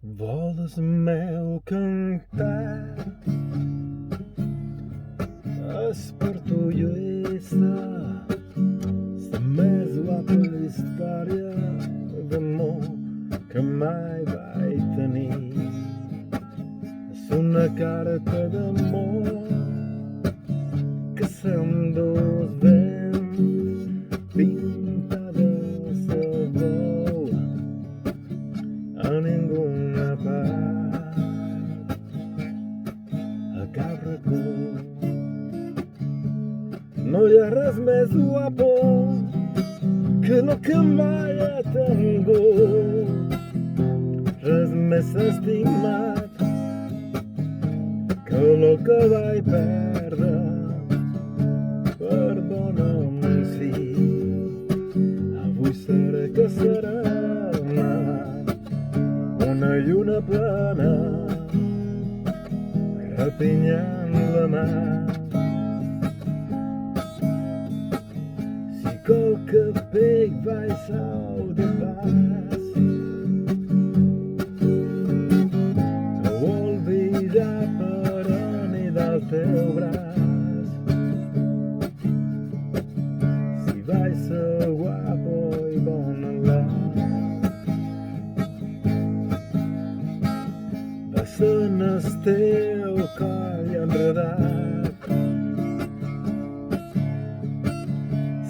Volas meu cantar as portuguesa, la més guapa història d'amor que mai vaig tenir. És una carta d'amor que s'endús vent pintada de blau a ninguna part, a cap racó. No hi ha res més guapo que el que mai he tingut, res més estimat que el que vaig perdre. Perdona'm si avui seré que serà una lluna plena repinyant la mà. Si qualque pell baixau de pas no oblidar per anidar el teu braç. Si vaig ser guapo i bon en el teu coll enredat.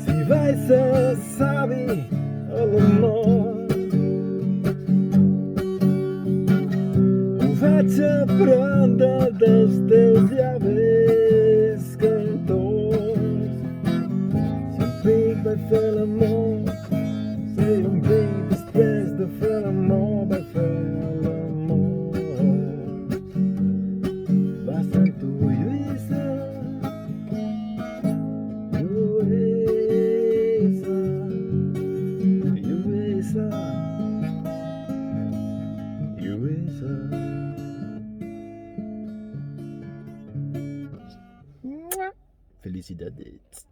Si vaig ser savi a l'amor, ho vaig aprendre dels teus llavis cantors. Si un pic vaig fer l'amor, si un pic després de fer l'amor vaig fer l'amor. Felicidades.